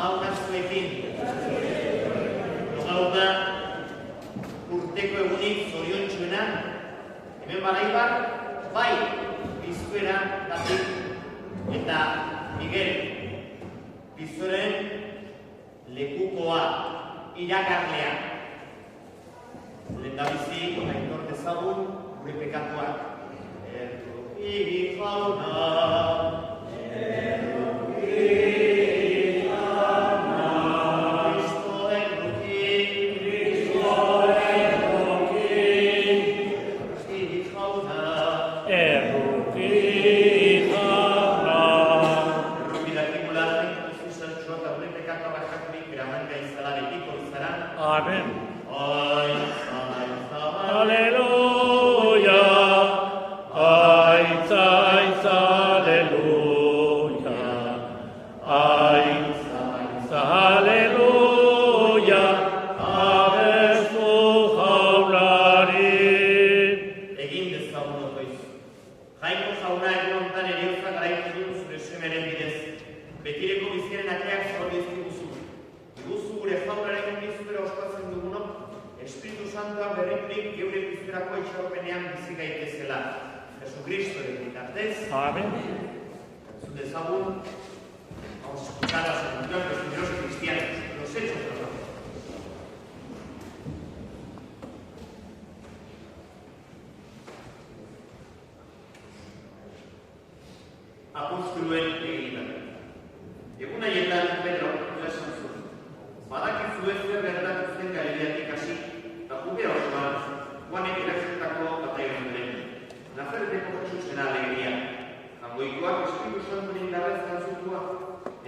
Gaur zuekin. Gaur da urteko egunik zoriontsuena, hemen Balaibar, bai, Piztuera gatik eta Miguel Piztueren lekukoa, irakarlea. Lehendabizi, aitor dezagun, gure pekatuak. Erruki jauna, Amen. Aleluya. Aitz, aleluya. Aitz, aleluya. Abestu jaulari. Egin dezagun otoiz. Jaiko jauna egun honetan eriotza garaitu dut zure semeren bidez. Betireko biziaren ateak zabali ezkiguzu. Iguzu gure jaunaren bizutera oskatzen dugunok, Espiritu Santua berrikurik geure bizterako itxaropenean bizi gaitezela. Jesucristoren bitartez. Amen. Entzun dezagun, vamos a escuchar las evangelías de los primeros cristianos, los hechos de los apóstoles. Apostoluen egina. Egun haietan Pedro esan zuen. Badakizue zer gertatu zen Galileatik hasi, eta Judea osoan, Juanek erakzetako batailoaren. Nazareteko Jesusena alegria. Jangoikoak Espiritu Santuaren indarrez gantzutua,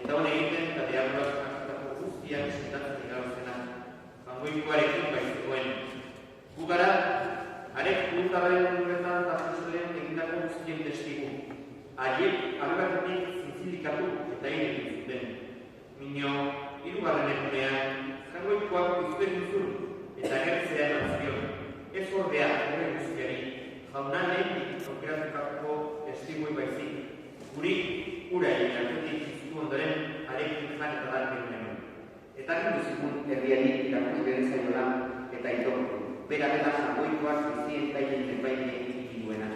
eta hone egiten eta diabloak erakzetako guztiak sentatzen igarozena. Jangoikoarekin baizegoen. Gu gara, arek kultarren urretan eta Jesusen egindako guztien testigu. Haiek abebatetik zintzilikatu eta egin zuten. Mino, hirugarren egunean, jangoikoak bizuen duzun eta gertzea nazion. Ez ordea, gure guztiari, jauna lehenik aukeratutako testigoi baizik. Guri, ura egin artetik iztu ondoren, arekin jan eta lan genuen. Eta ginduzigun herriari irakus gerenzaiola eta itortu. Bera jangoikoak bizien baien egin duena.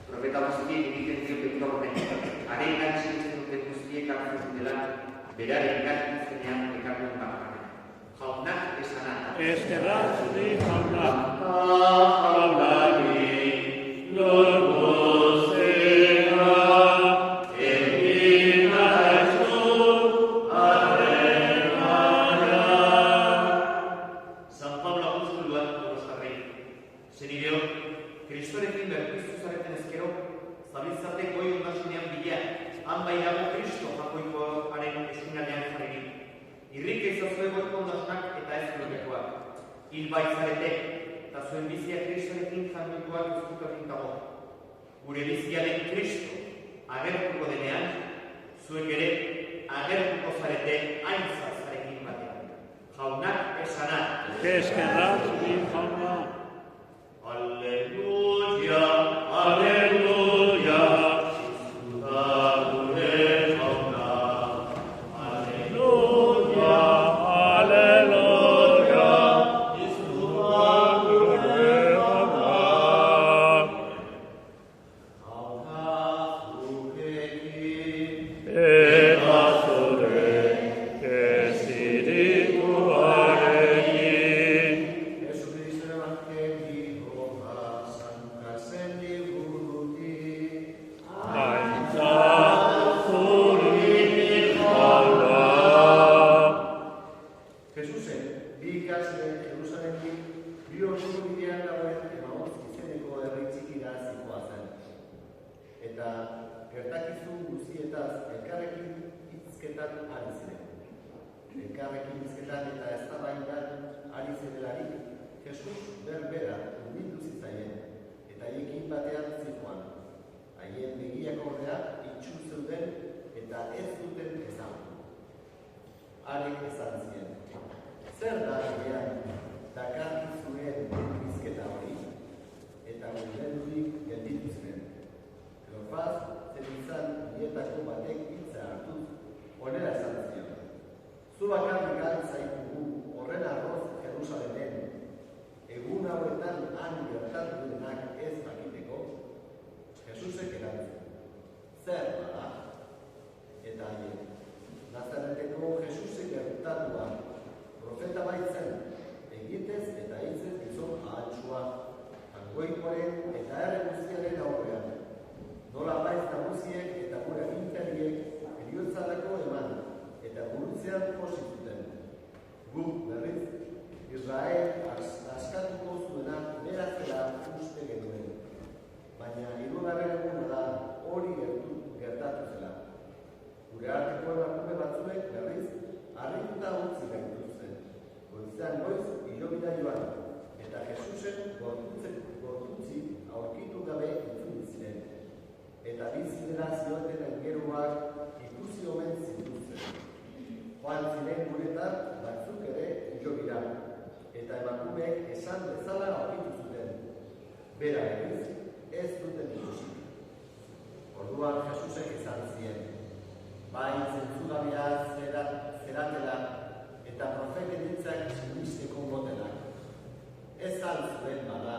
Profeta guztiek egiten dio betorren, haren gaitxetzen duten guztiek hartzen dutela, beraren gaitxetzenean ekartuen bakarren. Jaunak esana. Eskerra zuri jaunak. Jaunari, lortu zera, egin aizu, arremana. San Pablo apostoluak Tolosarrei. Zenideo, Kristorekin berpiztu zareten ezkero, zabiltzate goi ondasunean bila, han bairago Kristo jakoikoaren esunalean jarri. Irrike izazue goiko ondasunak eta ez lopekoak. Hil baitzarete, eta zuen bizia Kristorekin jangoikoak uzkutokin dago. Gure biziaren Kristo agertuko denean, zuen ere agertuko zarete aintzat zarekin batean. Jaunak esana. Eskerra zuri jaunak. Alleluia, alleluia, Jesusa gure jauna. Alleluia, alleluia, Jesusa gure jauna. Jauna zurekin, Eta zure espirituarekin. Jesucristo evangelikoa Sankasen liburutik. Aintzat zuri jaunak. Jesusen, bi ikasle Jerusalemetik, bi oso bidean dagoen Emaus izeneko herri txikira zihoazen. Eta gertakizun guztietaz elkarrekin hizketan ari ziren. Elkarrekin hizketan eta eztabaidan ari zirelarik, Jesus berbera hurbildu zitzaien, eta haiekin batean zihoan. Haien begiak ordea itxu zeuden eta ez duten ezagun. Arek esan zien. Zer da egean, dakarkizuen bizketa hori, eta urdendurik gelditu ziren. Kleofaz, zer izan dietako batek hitza hartuz, onera esan zion. posi zuten. Guk berriz, Israel askatuko zuena bera zela uste genuen. Baina hirugarren eguna da hori gertatu zela. Gure arteko emakume batzuek berriz, harrituta utzi gaituzten. Goizean goiz, hilobira joan, eta Jesusen gorputzi aurkitu gabe itzuli ziren. Eta bizidera zioten engeruak ikusi omen zituzten. Joan ziren guretan batzuk ere hilobira, eta emakumeek esan bezala aurkitu zuten. Bera berriz, ez duten ikusi. Orduan Jesusek esan zien, bai zentzugabea zeratela eta profeten hitzak sinisteko motelak. Ez altzuen bada,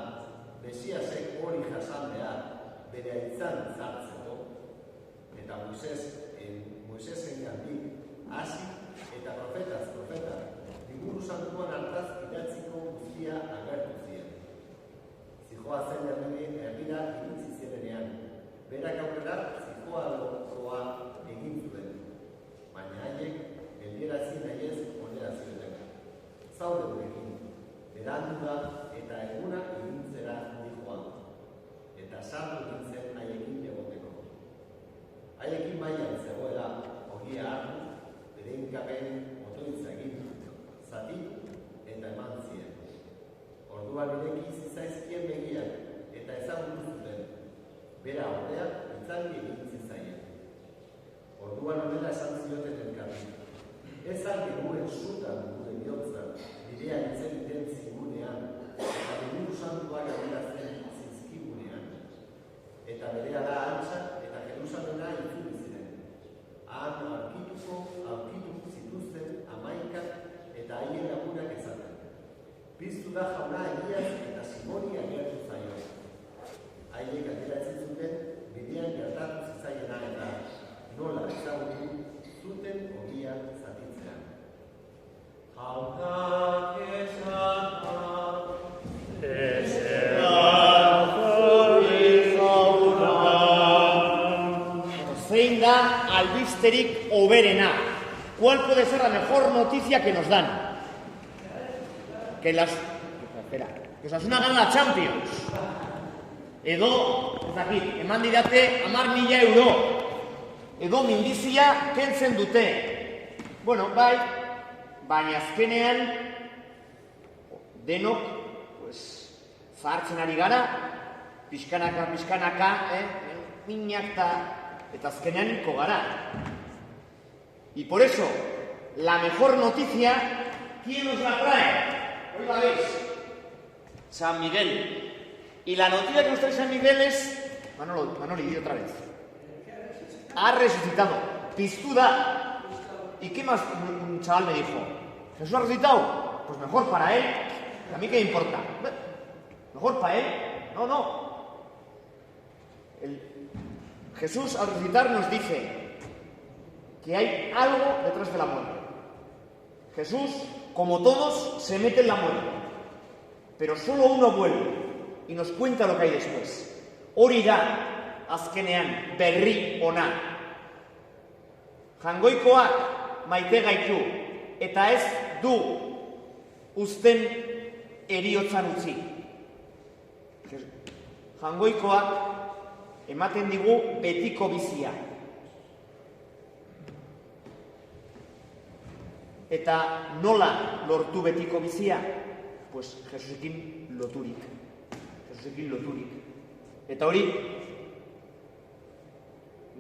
Mesiasek hori jasan behar, bere aitzan zartzeko, eta Moisesen gandik hasi eta profetaz profeta, liburu santuan hartaz idatziko guztia agertu zien. Zihoazen erdira iritsi zirenean, berak aurrera zihoalokoa egin zuen, baina haiek geldiarazi nahiez onera ziren. Zaude gurekin, berandu da eta eguna egintzera dijoan, eta sartu egintzen haiekin egoteko. Haiekin baian zegoela ogia hartu, bere inkapen otoitza egin, zati eta eman zien. Orduan ireki zitzaizkien begiak eta ezagutu zuten, bera ordea itzaldi egin zitzaien. Orduan honela esan zioten elkarri. Ez alde gure sutan gure bihotza, bidean itzegiten zigunean, eta liburu santuak adierazten zizkigunean. Eta berea da antza eta Jerusalena itzuli ziren. Han aurkitu zituzten amaikak eta haien lagunak ezaten. Piztu da jauna egiaz eta Simoni agertu zaio. Haiek ateratzen zuten bidean gertatu zitzaiena eta nola ezagutu zuten ogia zatitzean. Jaunak esanak zein da albisterik hoberena? ¿Cuál puede ser la mejor noticia que nos dan? Que Osasuna gana la Champions. Edo, ez dakit, eman didate 10.000 euro. Edo mindizia kentzen dute. Bueno, bai, baina azkenean denok zahartzen ari gara, pixkanaka, minak eta azkenean hilko gara. Y por eso, la mejor noticia, ¿quién nos la trae? Hoy la veis. San Miguel. Y la noticia que nos trae San Miguel es... Manoli, di otra vez. Ha resucitado. Pistuda. ¿Y qué más? Un chaval me dijo, ¿Jesús ha resucitado? Pues mejor para él. ¿A mí qué me importa? ¿Mejor para él? No. Jesús al resucitar nos dice que hay algo detrás de la muerte. Jesús, como todos, se mete en la muerte. Pero solo uno vuelve y nos cuenta lo que hay después. Hori da, azkenean, berri ona. Jangoikoak maite gaitu, eta ez du uzten heriotzan utzi. Jangoikoak ematen digu betiko bizia. Eta nola lortu betiko bizia? Pues Jesusekin loturik. Eta hori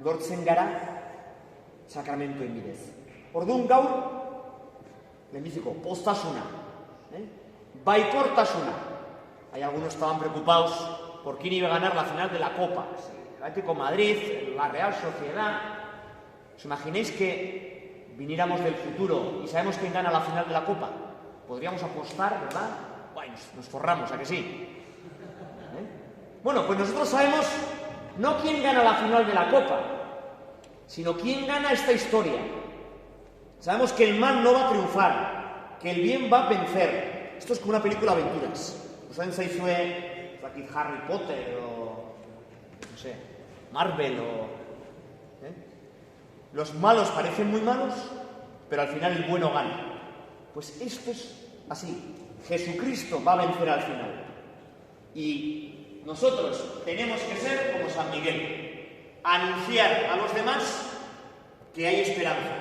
lortzen gara sakramentuen bidez. Orduan gaur, lehenbiziko, postasuna, baikortasuna. Hay algunos que estaban preocupados por quién iba a ganar la final de la Copa. El Atlético de Madrid, la Real Sociedad. ¿Os imagináis que viniéramos del futuro y sabemos quién gana la final de la Copa? Podríamos apostar, ¿verdad? Bueno, nos forramos, ¿a que sí? Bueno, pues nosotros sabemos no quién gana la final de la Copa, sino quién gana esta historia. Sabemos que el mal no va a triunfar, que el bien va a vencer. Esto es como una película de aventuras. ¿Saben si fue aquí Harry Potter o, no sé, Marvel o... Los malos parecen muy malos, pero al final el bueno gana. Pues esto es así. Jesucristo va a vencer al final. Y nosotros tenemos que ser como San Miguel, anunciar a los demás que hay esperanza,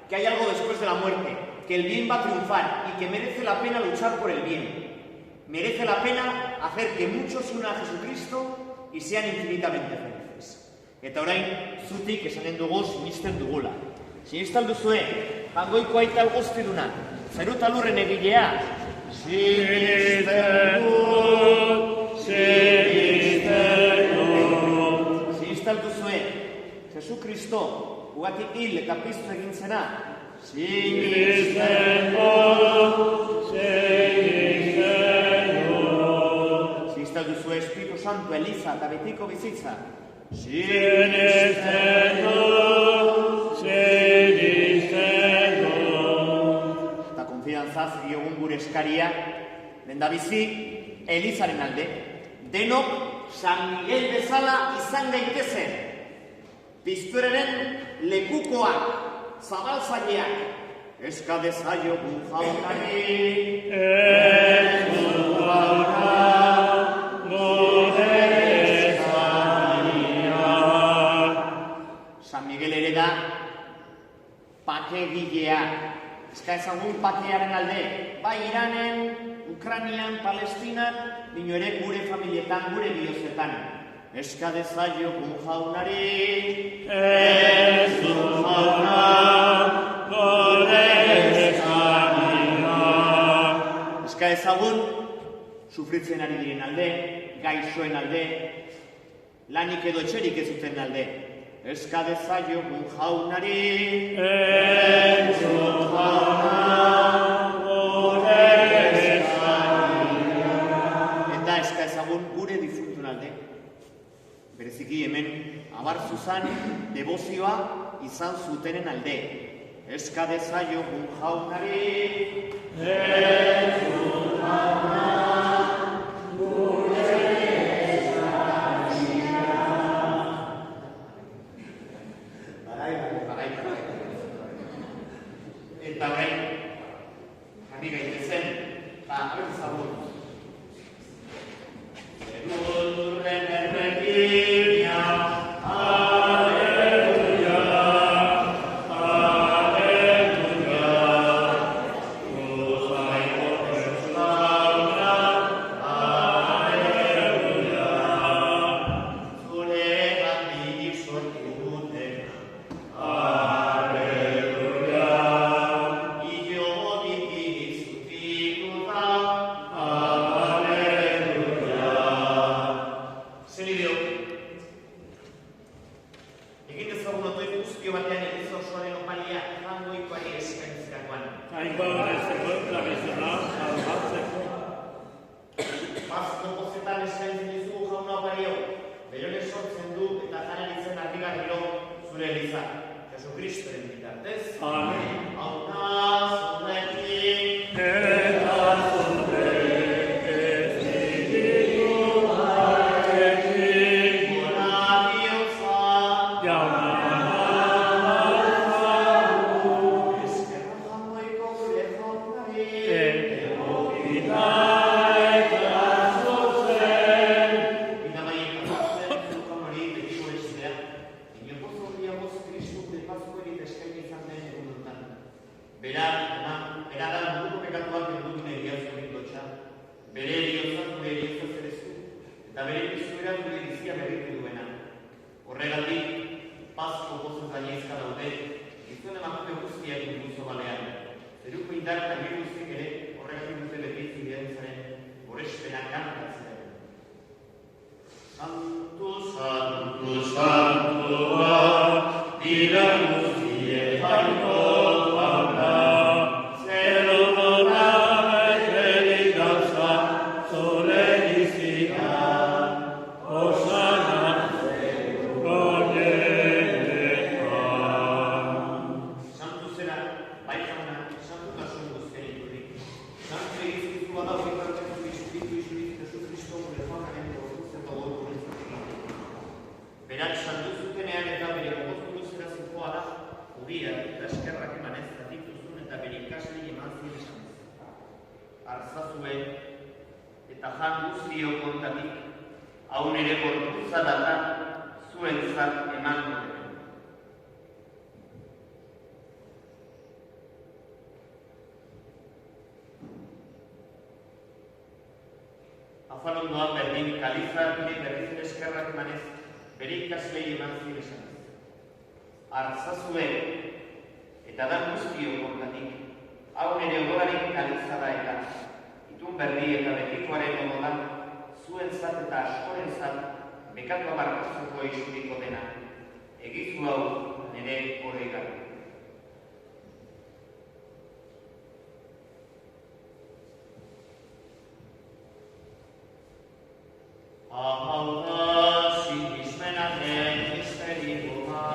que hay algo después de la muerte, que el bien va a triunfar y que merece la pena luchar por el bien. Merece la pena hacer que muchos se unan a Jesucristo y sean infinitamente felices. Eta orain, zutik esanen dugu sinisten dugula. Sinistan duzue, jangoiko aital guztiduna, zeru eta lurren egilea. Sinisten dut, sinistan duzue, Jesukristo, ugatik hil eta piztu egin zena. Sinisten dut, sinistan duzue Espiritu Santu, Eliza eta betiko bizitza. Sinisten dut, eta konfidantzaz diogun gure eskaria, lehendabizi Elizaren alde, denok San Miguel bezala izan gaitezen, piztureren lekukoak, zabaltzaileak, eska dezaiogun jaunari. San Miguel ere da pakegilea. Eska ezagun pakearen alde, bai Iranen, Ukrainian, Palestinan, bino ere gure familietan, gure biozetan. Eska dezaiogun jaunari. Eska ezagun sufritzen ari diren alde, gaixoen alde, lanik edo etxerik ez duten alde. Eska dezaiogun jaunari. Eta eska ezagun gure difuntun alde. Bereziki hemen abar zuzan debozioa izan zutenen alde. Eska dezaiogun jaunari. Eta orain, jarri gaitezen, abel zagun. Zerurren erregina, aleluia, aleluia. Uzaiko eslauna, aleluia. Zure handik sortu dutena, Jesucristoren bitartez. Amen. Santu zera, bai jauna, santu kasun guzti. hartzazue eta jan guztiok kontatik, hau nire gorputza data zuentzat emango dut. Afalondoan berdin kalizarturi berriz eskerrak emanez, bere ikaslei eman ziresanez. Hartzazue eta da guztiok kontatik, hau nire ogorarik kalizara eta itun berri eta betikoaren ogodan, zuentzat eta askorentzat bekatu amarkozuko izuriko dena. Egizu hau nire horregan. Hau da, sinismenaren misterioa,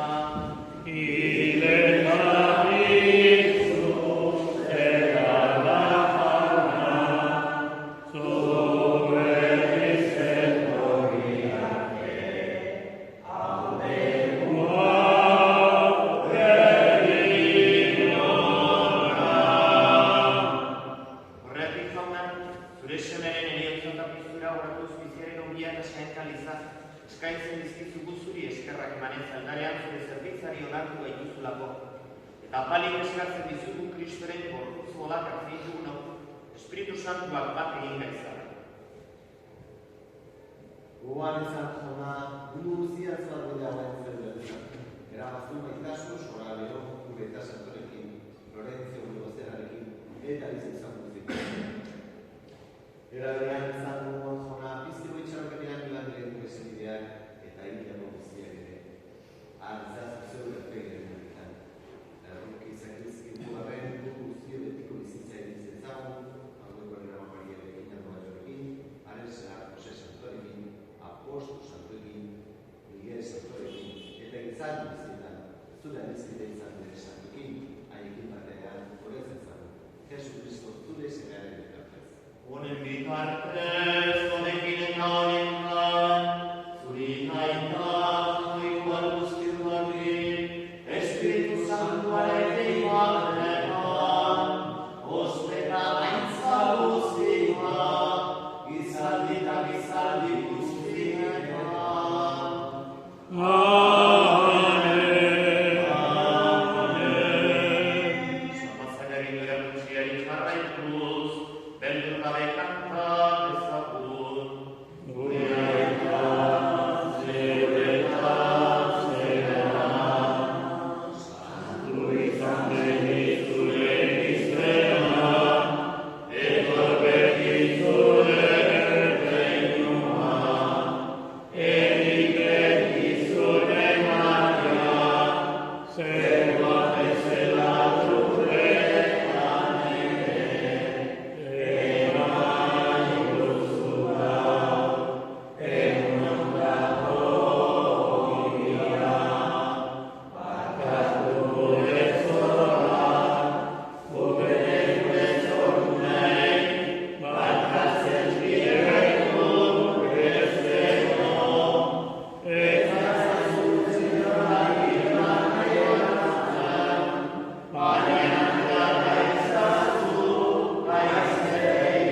eskaintzen dizkizugu zuri eskerrak emanez aldarean zure zerbitzari onartu gaituzulako. Eta apalik eskatzen dizugu Kristoren gorputz golak hartzen dugunok, Espiritu Santuak bat egin gaitzara. Gogoan izan jauna, mundu guztia zuardela hauen zer erabaztu maitasun sora lero, gure eta santorekin, Lorentzio gure gozerarekin, eta izan guztik. Erabean izan gogoan jauna, biztiko itxarokenean lan lehen prezideak eta iriako guztiak ere. Artzaz zeu erpegaren horretan. Erroki izakizkitu garen dugu guztio betiko bizitza edizitzagun, haueko errama mariarekin, arroaiorekin, Aresa, Jose Santorekin, Aposto Santorekin, Miguel Santorekin, eta izan guztietan, zure adizkide izan dure Santorekin, haiekin batean horretzen zago. Jesu Kristo zure zemearen bitartez. Honen bitartez, honekin eta honengan, zuri gaita, joikoan guztiuakin, Espiritu Santuaren deimanean, ospeta gaintza guztia, gizaldi eta gizaldi guztietan. Zapatzailearen erakutsiari jarraituz, beldur gabe kanta ezagun. Gure aita, zeure eta zera, santu izan behiz zure izena, etor behiz zure erreinua, erik behiz zure maria, zerua bezala zurretan ere, eman duzula, egun ondako gira, bakatu gure zorrak, gure zornei, bakatzen direko gure zero, eta zazutzen iran egonatzen, baina gara izazu, gaizei.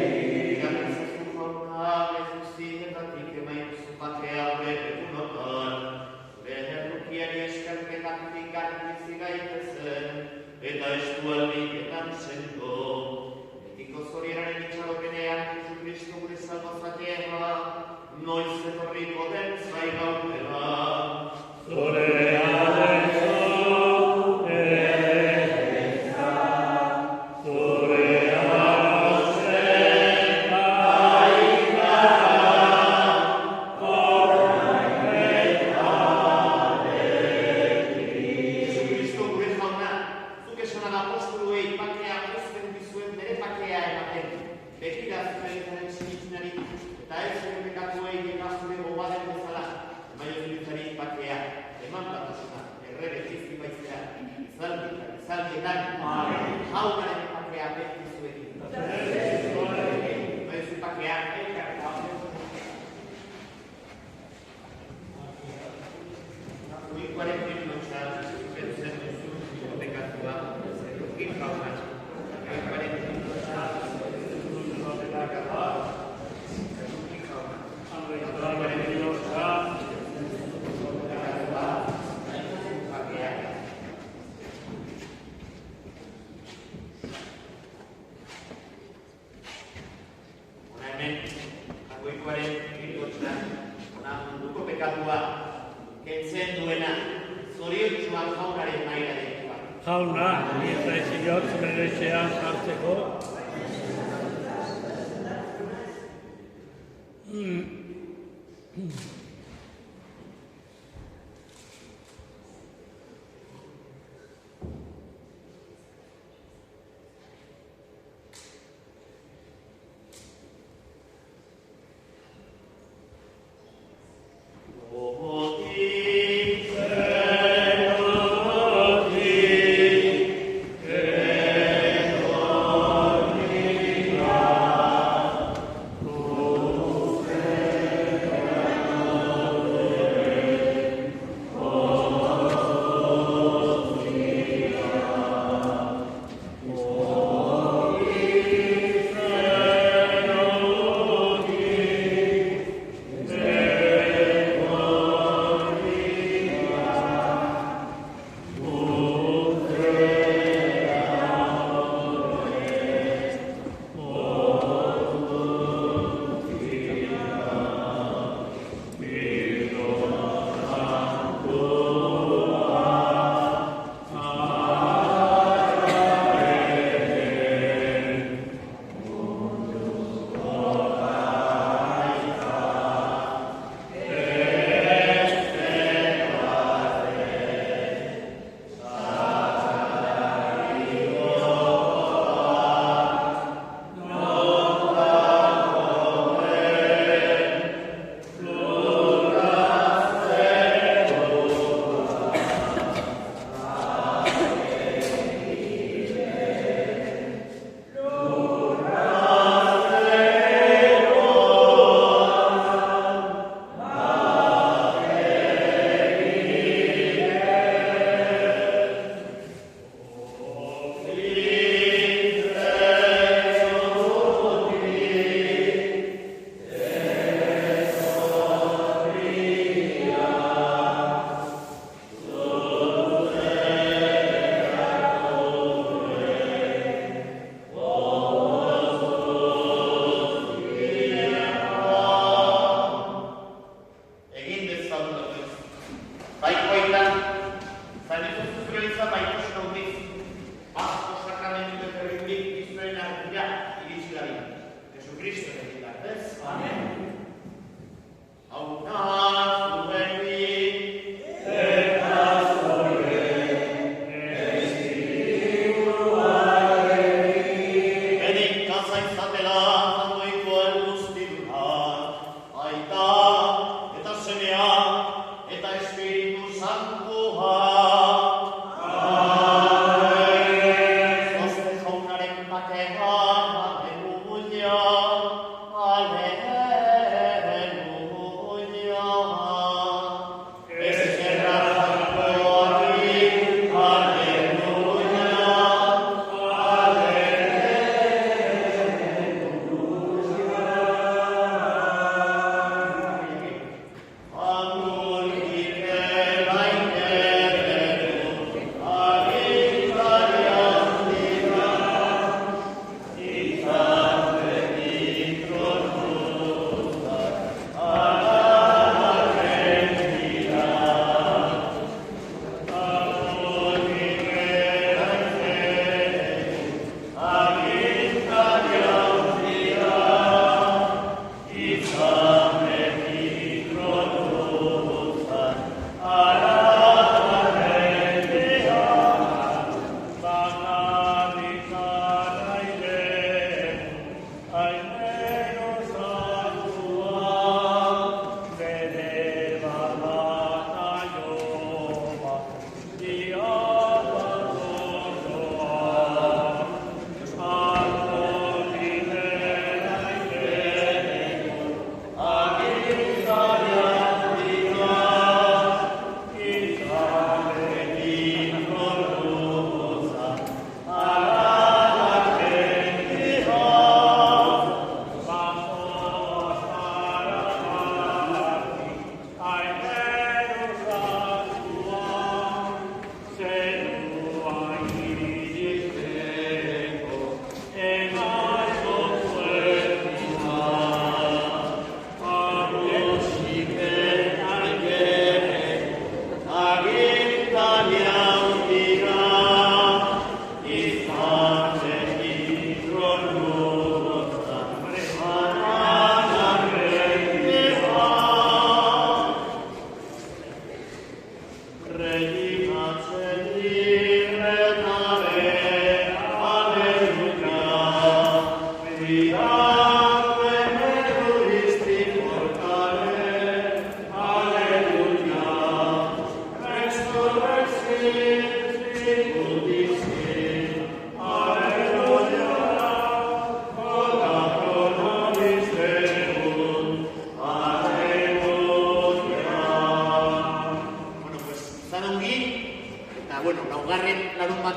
Gantzazu jauna, ez guztietatik emaituzu bakea gure egunotan, zure errukiari eskerketatik garbizi gaitezen, eta estualdiketan sendo. Betiko zorieraren itxaropenean, Jesu Kristo gure salvazatea, noiz etorriko den zai gautela. Jesu Kristo gure jauna, zuk esanan apostoluei bakea uzten dizuen bere bakea ematen. Begira zuzenaren sinitzenari, eta ez zure pekatuei eta zure gobaden bezala. Emaio zuritzari bakea, eman batasuna, errebe txizki baitzea, izaldietan, jaunaren bakea beti zuekin. Emaio zure bakea, elkarreta. Urikoaren pilotxa, zuzentzen duzu, hipotekatua, zerrukin jaunatxo. Urikoaren pilotxa, Jauna, irraiziot bere etxean sartzeko. Amen.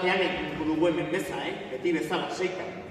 batean egingo dugu hemen beza, beti bezala, seitan.